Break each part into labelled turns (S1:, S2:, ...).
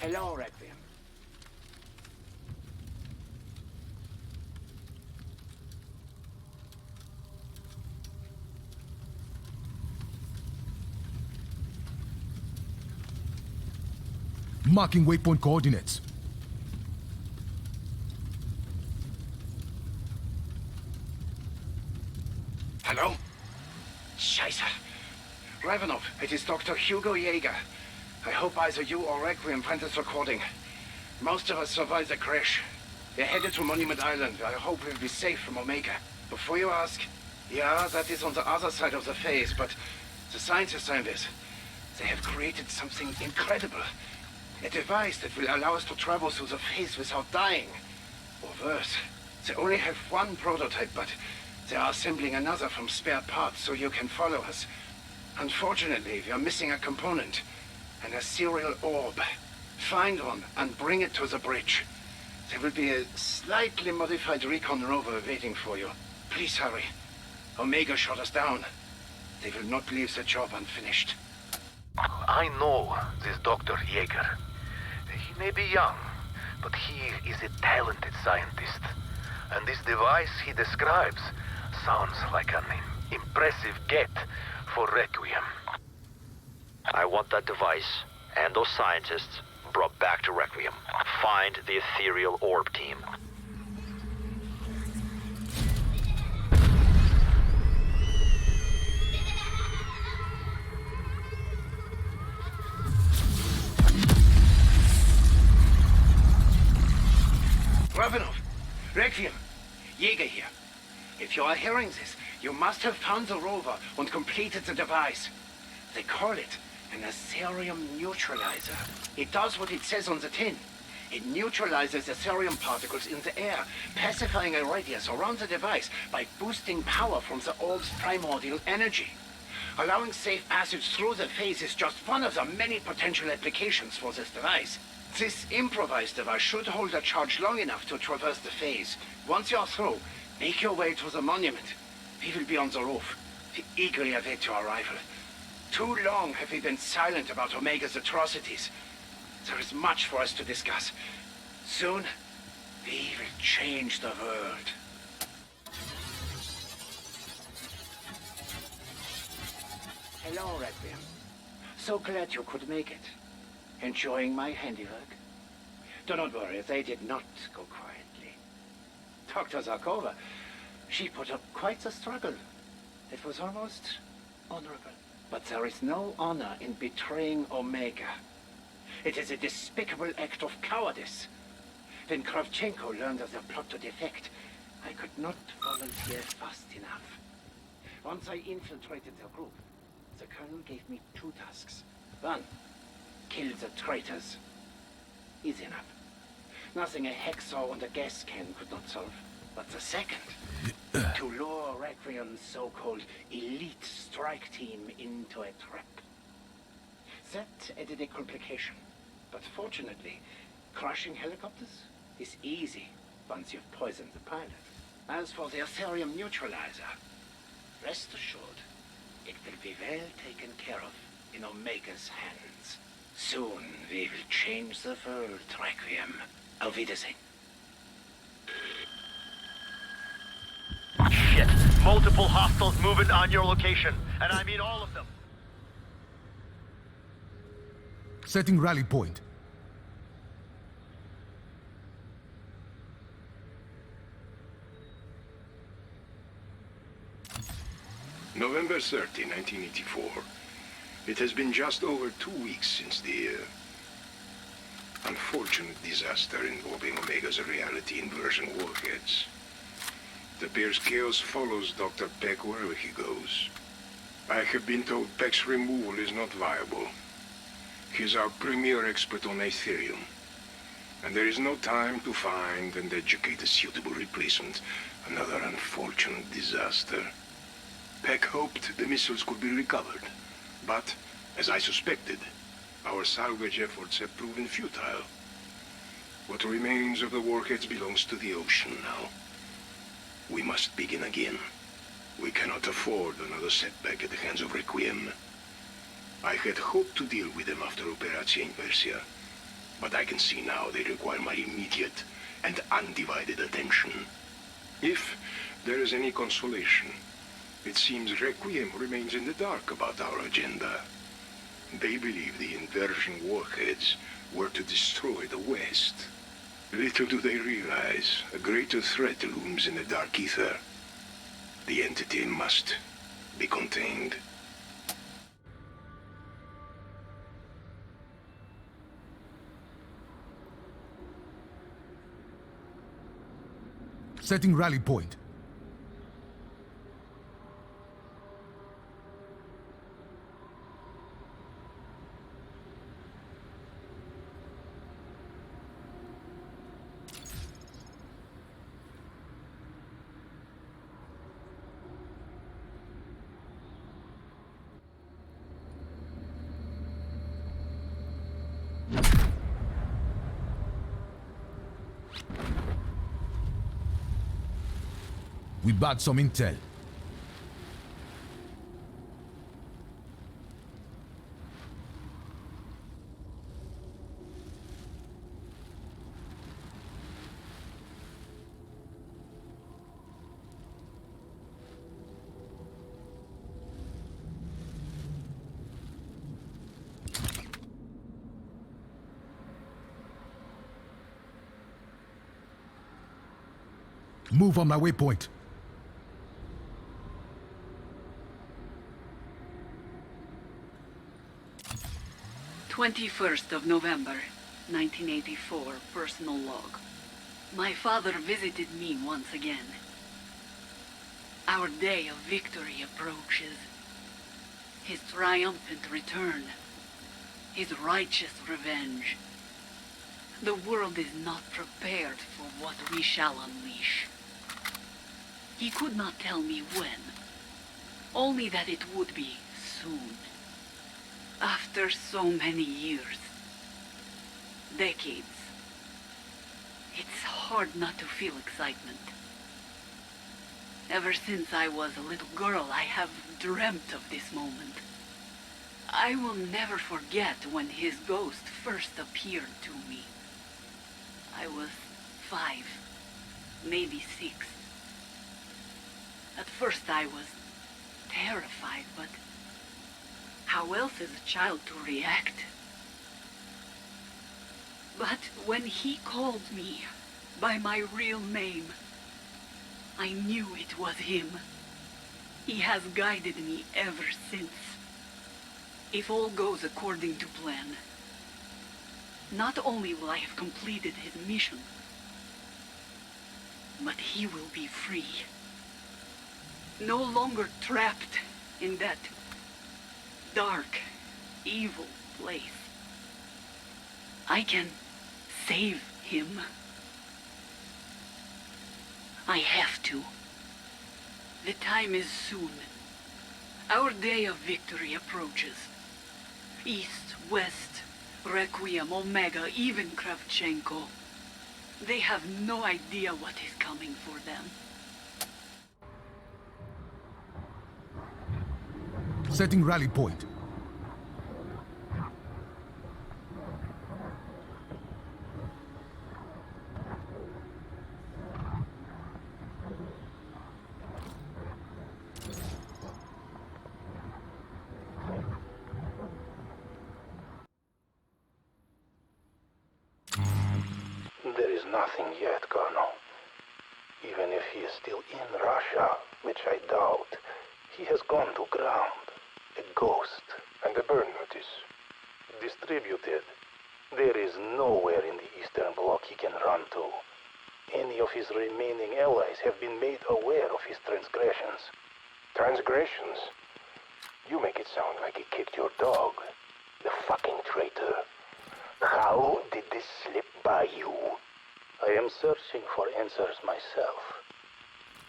S1: Hello, Requiem.
S2: Marking waypoint coordinates.
S1: Hello? Scheiße. Ravenov, it is Dr. Hugo Yeager. I hope either you or Requiem find this recording. Most of us survived the crash. We're headed to Monument Island. I hope we'll be safe from Omega. Before you ask, yeah, that is on the other side of the phase, but the scientists find this. They have created something incredible. A device that will allow us to travel through the phase without dying. Or worse, they only have one prototype, but they are assembling another from spare parts so you can follow us. Unfortunately, we are missing a component. An ethereal orb. Find one and bring it to the bridge. There will be a slightly modified recon rover waiting for you. Please hurry. Omega shot us down. They will not leave the job unfinished.
S3: I know this Dr. Yeager. He may be young, but he is a talented scientist. And this device he describes sounds like an impressive get for Requiem.
S4: I want that device and those scientists brought back to Requiem. Find the ethereal orb team.
S1: Ravenov! Requiem! Yeager here. If you are hearing this, you must have found the rover and completed the device. They call it an Aetherium Neutralizer. It does what it says on the tin. It neutralizes Aetherium particles in the air, pacifying a radius around the device by boosting power from the orb's primordial energy. Allowing safe passage through the phase is just one of the many potential applications for this device. This improvised device should hold a charge long enough to traverse the phase. Once you're through, make your way to the monument. We will be on the roof. We eagerly await your arrival. Too long have we been silent about Omega's atrocities. There is much for us to discuss. Soon, we will change the world. Hello, Requiem. So glad you could make it. Enjoying my handiwork? Do not worry, they did not go quietly. Dr. Zarkova, she put up quite the struggle. It was almost honorable. But there is no honor in betraying Omega. It is a despicable act of cowardice. When Kravchenko learned of the plot to defect, I could not volunteer fast enough. Once I infiltrated the group, the Colonel gave me 2 tasks. 1, kill the traitors. Easy enough. Nothing a hacksaw and a gas can could not solve. But the second, to lure Requiem's so-called elite strike team into a trap. That added a complication. But fortunately, crashing helicopters is easy once you've poisoned the pilot. As for the Aetherium Neutralizer, rest assured, it will be well taken care of in Omega's hands. Soon we will change the world, Requiem. Auf Wiedersehen.
S3: Shit. Multiple hostiles moving on your location, and I mean all of them.
S2: Setting rally point.
S5: November 30, 1984. It has been just over 2 weeks since the unfortunate disaster involving Omega's reality inversion warheads. It appears chaos follows Dr. Peck wherever he goes. I have been told Peck's removal is not viable. He's our premier expert on Aetherium, and there is no time to find and educate a suitable replacement. Another unfortunate disaster. Peck hoped the missiles could be recovered, but, as I suspected, our salvage efforts have proven futile. What remains of the warheads belongs to the ocean now. We must begin again. We cannot afford another setback at the hands of Requiem. I had hoped to deal with them after Operation Inversion, But I can see now they require my immediate and undivided attention. If there is any consolation, it seems Requiem remains in the dark about our agenda. They believe the Inversion warheads were to destroy the West. Little do they realize, a greater threat looms in the dark ether. The entity must be contained.
S2: Setting rally point. We bagged some intel. Move on my waypoint.
S6: November 21st, 1984, personal log. My father visited me once again. Our day of victory approaches. His triumphant return. His righteous revenge. The world is not prepared for what we shall unleash. He could not tell me when, only that it would be soon. After so many years, decades, it's hard not to feel excitement. Ever since I was a little girl, I have dreamt of this moment. I will never forget when his ghost first appeared to me. I was 5, maybe 6. At first I was terrified, but how else is a child to react? But when he called me by my real name, I knew it was him. He has guided me ever since. If all goes according to plan, not only will I have completed his mission, but he will be free. No longer trapped in that dark, evil place. I can save him. I have to. The time is soon. Our day of victory approaches. East, West, Requiem, Omega, even Kravchenko. They have no idea what is coming for them.
S2: Setting rally point.
S5: There is nothing yet, Colonel. Even if he is still in Russia, which I doubt, he has gone to ground. A ghost. And a burn notice. Distributed. There is nowhere in the Eastern Bloc he can run to. Any of his remaining allies have been made aware of his transgressions. Transgressions? You make it sound like he kicked your dog. The fucking traitor. How did this slip by you? I am searching for answers myself.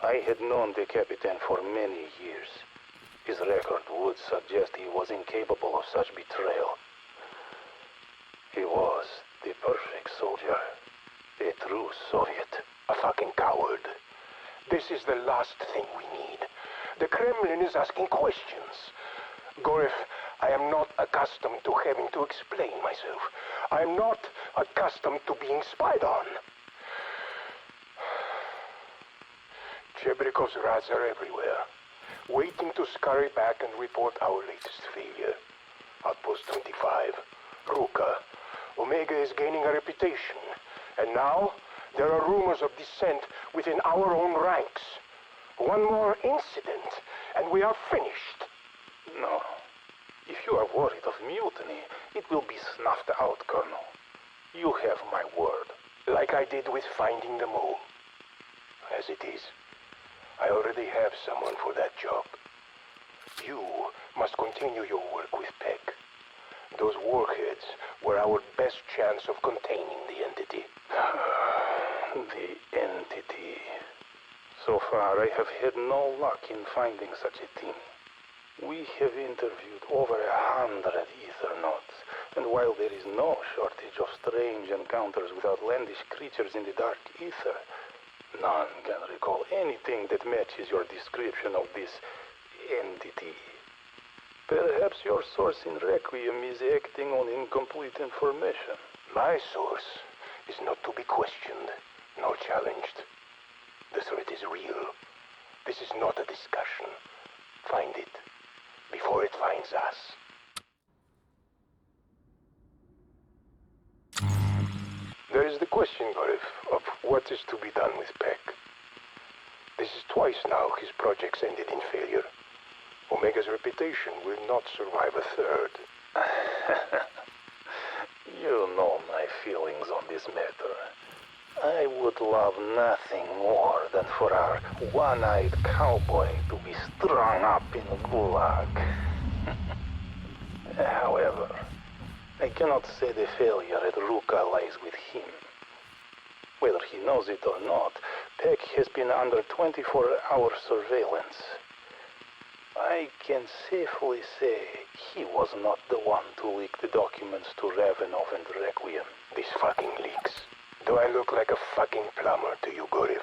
S5: I had known the Captain for many years. His record would suggest he was incapable of such betrayal. He was the perfect soldier. A true Soviet. A fucking coward. This is the last thing we need. The Kremlin is asking questions. Gorev, I am not accustomed to having to explain myself. I'm not accustomed to being spied on. Chebrikhov's rats are everywhere, waiting to scurry back and report our latest failure. Outpost 25, Ruka. Omega is gaining a reputation, and now there are rumors of dissent within our own ranks. One more incident, and we are finished.
S7: No. If you are worried of mutiny, it will be snuffed out, Colonel. You have my word.
S5: Like I did with finding the mole. As it is, I already have someone for that job. You must continue your work with Peck. Those warheads were our best chance of containing the entity.
S7: The entity. So far, I have had no luck in finding such a thing. We have interviewed over 100 Aethernauts, and while there is no shortage of strange encounters with outlandish creatures in the dark ether, none can recall anything that matches your description of this entity. Perhaps your source in Requiem is acting on incomplete information.
S5: My source is not to be questioned, nor challenged. The threat is real. This is not a discussion. Find it before it finds us. There is the question, Gorif, of what is to be done with Peck. This is twice now his projects ended in failure. Omega's reputation will not survive a third.
S7: You know my feelings on this matter. I would love nothing more than for our one-eyed cowboy to be strung up in a gulag. However, I cannot say the failure at Ruka lies with him. Whether he knows it or not, Peck has been under 24-hour surveillance. I can safely say he was not the one to leak the documents to Ravenov and Requiem.
S5: These fucking leaks. Do I look like a fucking plumber to you, Gorif?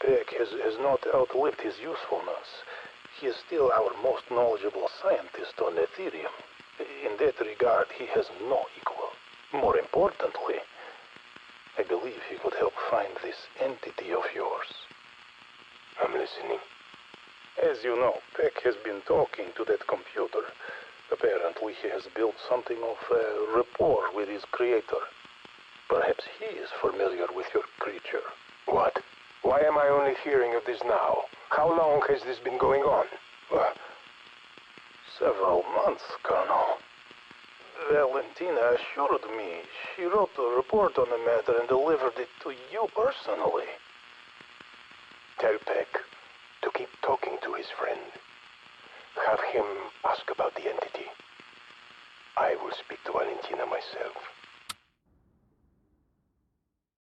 S7: Peck has not outlived his usefulness. He is still our most knowledgeable scientist on Aetherium. In that regard, he has no equal. More importantly, I believe he could help find this entity of yours.
S5: I'm listening.
S7: As you know, Peck has been talking to that computer. Apparently, he has built something of a rapport with his creator. Perhaps he is familiar with your creature.
S5: What? Why am I only hearing of this now? How long has this been going on?
S7: Several months, Colonel. Valentina assured me she wrote a report on the matter and delivered it to you personally.
S5: Tell Peck to keep talking to his friend. Have him ask about the entity. I will speak to Valentina myself.